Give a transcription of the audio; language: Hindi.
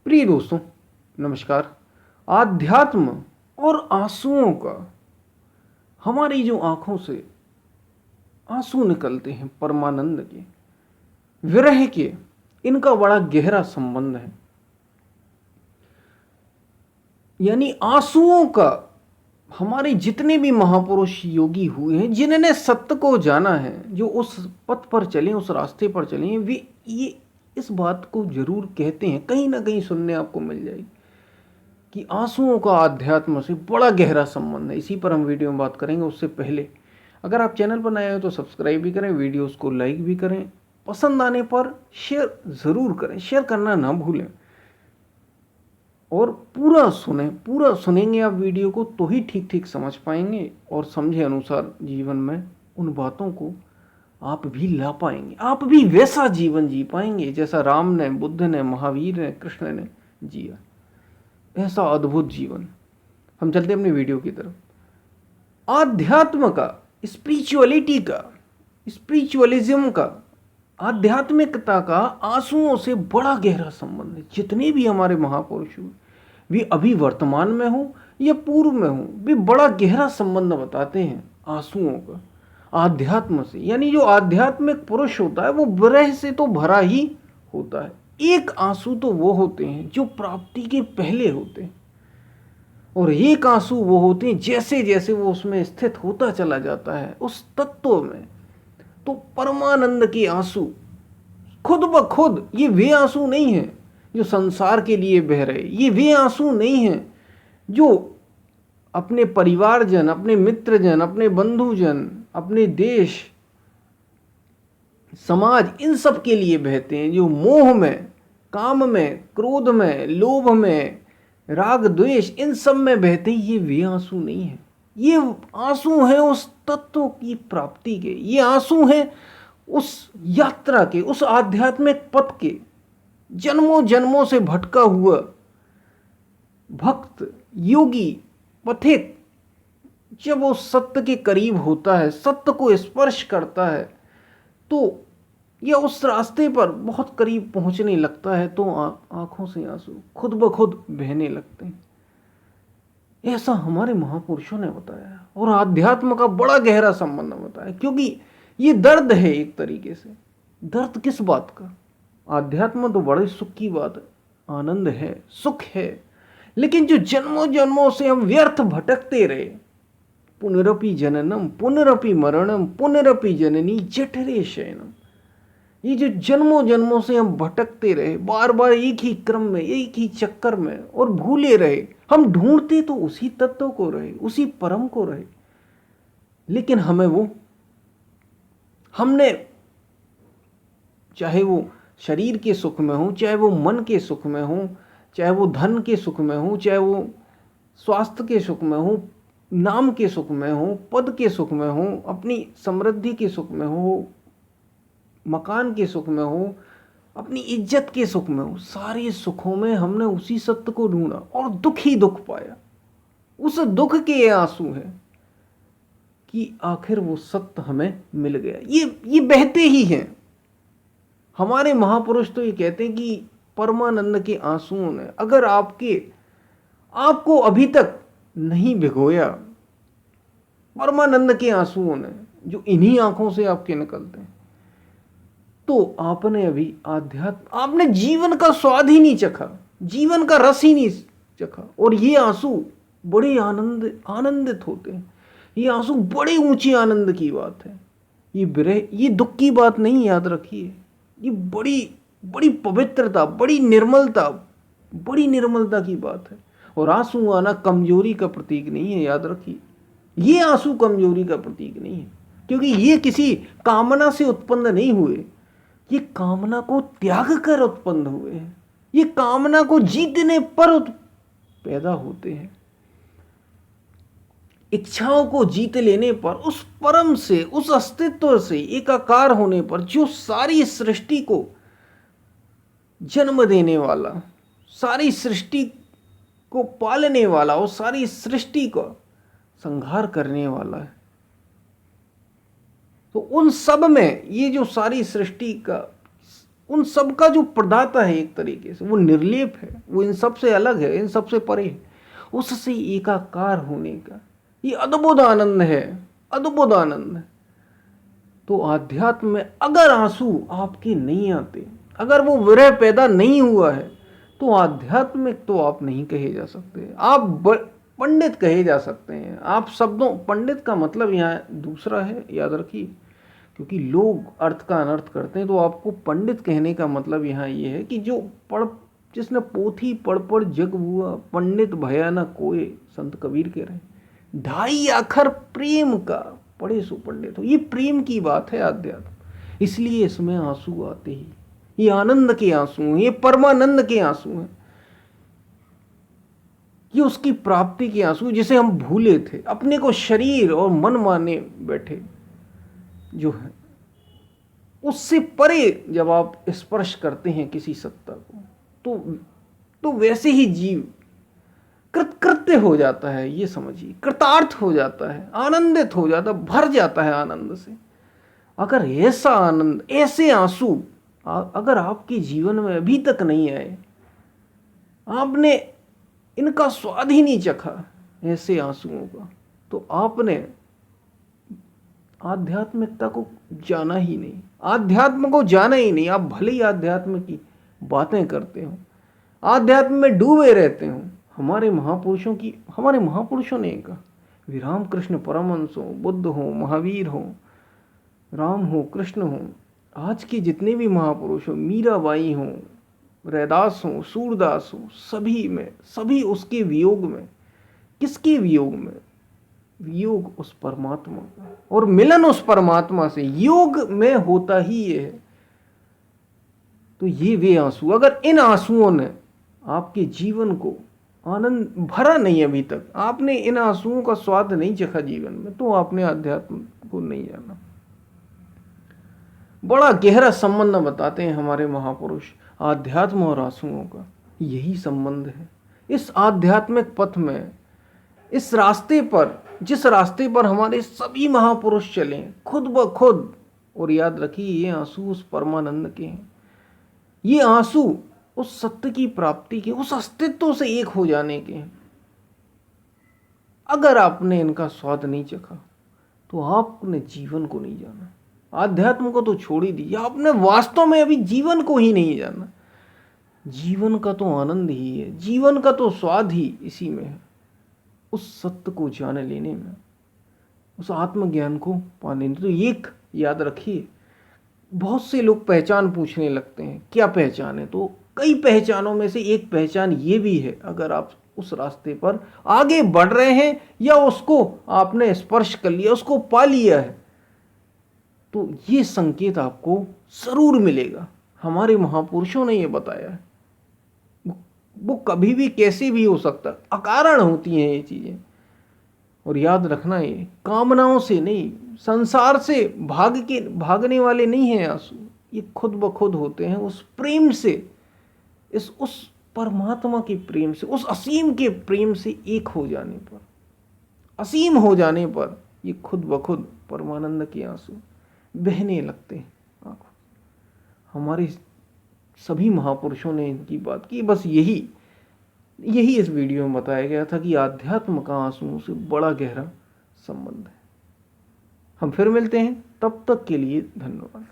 प्रिय दोस्तों, नमस्कार। आध्यात्म और आंसुओं का हमारी जो आंखों से आंसू निकलते हैं, परमानंद के, विरह के, इनका बड़ा गहरा संबंध है। यानी आंसुओं का हमारे जितने भी महापुरुष योगी हुए हैं, जिन्होंने सत्य को जाना है, जो उस पथ पर चले, उस रास्ते पर चले हैं, वे ये इस बात को जरूर कहते हैं, कहीं ना कहीं सुनने आपको मिल जाएगी कि आंसुओं का आध्यात्म से बड़ा गहरा संबंध है। इसी पर हम वीडियो में बात करेंगे। उससे पहले अगर आप चैनल पर नए हो तो सब्सक्राइब भी करें, वीडियोस को लाइक भी करें, पसंद आने पर शेयर ज़रूर करें, शेयर करना ना भूलें और पूरा सुनेंगे आप वीडियो को तो ही ठीक ठीक समझ पाएंगे और समझे अनुसार जीवन में उन बातों को आप भी ला पाएंगे। आप भी वैसा जीवन जी पाएंगे जैसा राम ने, बुद्ध ने, महावीर ने, कृष्ण ने जिया। ऐसा अद्भुत जीवन। हम चलते अपने वीडियो की तरफ। आध्यात्म का, स्पिरिचुअलिटी का, स्पिरिचुअलिज्म का, आध्यात्मिकता का आंसुओं से बड़ा गहरा संबंध है। जितने भी हमारे महापुरुष हुए, वे अभी वर्तमान में हो या पूर्व में हो, वे बड़ा गहरा संबंध बताते हैं आंसुओं का आध्यात्म से। यानी जो आध्यात्मिक पुरुष होता है वो विरह से तो भरा ही होता है। एक आंसू तो वो होते हैं जो प्राप्ति के पहले होते हैं, और एक आंसू वो होते हैं जैसे जैसे वो उसमें स्थित होता चला जाता है उस तत्व में, तो परमानंद के आंसू खुद ब खुद। ये वे आंसू नहीं हैं जो संसार के लिए बह रहे, ये वे आंसू नहीं हैं जो अपने परिवारजन, अपने मित्रजन, अपने बंधुजन, अपने देश, समाज, इन सब के लिए बहते हैं। जो मोह में, काम में, क्रोध में, लोभ में, राग द्वेष, इन सब में बहते हैं, ये वे आंसू नहीं हैं। ये आंसू हैं उस तत्व की प्राप्ति के, ये आंसू हैं उस यात्रा के, उस आध्यात्मिक पथ के। जन्मों जन्मों से भटका हुआ भक्त, योगी, पथिक जब वो सत्य के करीब होता है, सत्य को स्पर्श करता है, तो या उस रास्ते पर बहुत करीब पहुंचने लगता है, तो आंखों से आंसू खुद ब खुद बहने लगते हैं। ऐसा हमारे महापुरुषों ने बताया और आध्यात्म का बड़ा गहरा संबंध बताया, क्योंकि ये दर्द है एक तरीके से। दर्द किस बात का? आध्यात्म तो बड़े सुख की बात है, आनंद है, सुख है, लेकिन जो जन्मों जन्मों से हम व्यर्थ भटकते रहे, पुनरपि जननम पुनरपि मरणम पुनरपि जननी जठरे शयनम, ये जो जन्मों जन्मों से हम भटकते रहे, बार बार एक ही क्रम में, एक ही चक्कर में, और भूले रहे। हम ढूंढते तो उसी तत्व को रहे, उसी परम को रहे, लेकिन हमने चाहे वो शरीर के सुख में हो, चाहे वो मन के सुख में हो, चाहे वो धन के सुख में हो, चाहे वो स्वास्थ्य के सुख में हो, नाम के सुख में हो, पद के सुख में हो, अपनी समृद्धि के सुख में हो, मकान के सुख में हो, अपनी इज्जत के सुख में हो, सारे सुखों में हमने उसी सत्य को ढूंढा और दुख ही दुख पाया। उस दुख के ये आंसू है कि आखिर वो सत्य हमें मिल गया। ये बहते ही हैं। हमारे महापुरुष तो ये कहते हैं कि परमानंद के आंसुओं ने अगर आपको अभी तक नहीं भिगोया, परमानंद के आंसुओं ने जो इन्हीं आंखों से आपके निकलते हैं, तो आपने अभी आपने जीवन का स्वाद ही नहीं चखा, जीवन का रस ही नहीं चखा। और ये आंसू बड़े आनंदित होते हैं। ये आंसू बड़े ऊंचे आनंद की बात है। ये विरह, ये दुख की बात नहीं, याद रखिए। ये बड़ी बड़ी पवित्रता, बड़ी निर्मलता की बात है। और आंसू आना कमजोरी का प्रतीक नहीं है, याद रखिए। ये आंसू कमजोरी का प्रतीक नहीं है, क्योंकि ये किसी कामना से उत्पन्न नहीं हुए, ये कामना को त्याग कर उत्पन्न हुए हैं। ये कामना को जीतने पर पैदा होते हैं। इच्छाओं को जीत लेने पर, उस परम से, उस अस्तित्व से एकाकार होने पर, जो सारी सृष्टि को जन्म देने वाला, सारी सृष्टि को पालने वाला और सारी सृष्टि का संहार करने वाला है, तो उन सब में ये जो सारी सृष्टि का उन सब का जो प्रदाता है, एक तरीके से वो निर्लेप है, वो इन सब से अलग है, इन सब से परे है, उससे एकाकार होने का ये अद्भुत आनंद है, अद्भुत आनंद है। तो आध्यात्म में अगर आंसू आपके नहीं आते, अगर वो विरह पैदा नहीं हुआ है, तो आध्यात्मिक तो आप नहीं कहे जा सकते, आप पंडित कहे जा सकते हैं। आप शब्दों, पंडित का मतलब यहाँ दूसरा है, याद रखिए, क्योंकि लोग अर्थ का अनर्थ करते हैं। तो आपको पंडित कहने का मतलब यहाँ ये है कि जो जिसने पोथी पढ़ पढ़ जग हुआ, पंडित भया न कोय, संत कबीर कह रहे हैं। 2.5 अक्षर प्रेम का पढ़े सो पंडित हो। ये प्रेम की बात है अध्यात्म, इसलिए इसमें आंसू आते ही, ये आनंद के आंसू हैं, ये परमानंद के आंसू हैं, ये उसकी प्राप्ति के आंसू, जिसे हम भूले थे, अपने को शरीर और मन माने बैठे जो है, उससे परे जब आप स्पर्श करते हैं किसी सत्ता को, तो वैसे ही जीव कृतकृत्य हो जाता है, ये समझिए, कृतार्थ हो जाता है, आनंदित हो जाता है, भर जाता है आनंद से। अगर ऐसा आनंद, ऐसे आंसू अगर आपके जीवन में अभी तक नहीं आए, आपने इनका स्वाद ही नहीं चखा ऐसे आंसुओं का, तो आपने आध्यात्मिकता को जाना ही नहीं, आध्यात्म को जाना ही नहीं। आप भले ही आध्यात्म की बातें करते हो, आध्यात्म में डूबे रहते हो। हमारे महापुरुषों ने कहा, वे रामकृष्ण परमहंस हो, बुद्ध हो, महावीर हो, राम हो, कृष्ण हो, आज के जितने भी महापुरुष हो, मीराबाई हो, रैदास हो, सूरदास हो, सभी उसके वियोग में, किसके वियोग में? वियोग उस परमात्मा का, और मिलन उस परमात्मा से योग में होता ही ये है। तो ये वे आंसू, अगर इन आंसुओं ने आपके जीवन को आनंद भरा नहीं, अभी तक आपने इन आंसुओं का स्वाद नहीं चखा जीवन में, तो आपने अध्यात्म को नहीं जाना। बड़ा गहरा संबंध बताते हैं हमारे महापुरुष आध्यात्म और आंसुओं का। यही संबंध है इस आध्यात्मिक पथ में, इस रास्ते पर, जिस रास्ते पर हमारे सभी महापुरुष चले खुद ब खुद। और याद रखिए, ये आंसू उस परमानंद के हैं, ये आंसू उस सत्य की प्राप्ति के, उस अस्तित्व से एक हो जाने के हैं। अगर आपने इनका स्वाद नहीं चखा, तो आपने जीवन को नहीं जाना। आध्यात्म को तो छोड़ ही दीजिए, आपने वास्तव में अभी जीवन को ही नहीं जाना। जीवन का तो आनंद ही है, जीवन का तो स्वाद ही इसी में है, उस सत्य को जान लेने में, उस आत्मज्ञान को पाने में। तो एक याद रखिए, बहुत से लोग पहचान पूछने लगते हैं, क्या पहचान है? तो कई पहचानों में से एक पहचान ये भी है, अगर आप उस रास्ते पर आगे बढ़ रहे हैं या उसको आपने स्पर्श कर लिया, उसको पा लिया है, तो ये संकेत आपको जरूर मिलेगा। हमारे महापुरुषों ने ये बताया है, वो कभी भी कैसे भी हो सकता है, अकारण होती हैं ये चीजें। और याद रखना, ये कामनाओं से नहीं, संसार से भागने वाले नहीं हैं आंसू, ये खुद ब खुद होते हैं उस प्रेम से, उस परमात्मा के प्रेम से, उस असीम के प्रेम से एक हो जाने पर, असीम हो जाने पर ये खुद ब खुद परमानंद के आंसू बहने लगते हैं आंखों। हमारे सभी महापुरुषों ने इनकी बात की। बस यही इस वीडियो में बताया गया था कि आध्यात्म का आंसुओं से बड़ा गहरा संबंध है। हम फिर मिलते हैं, तब तक के लिए धन्यवाद।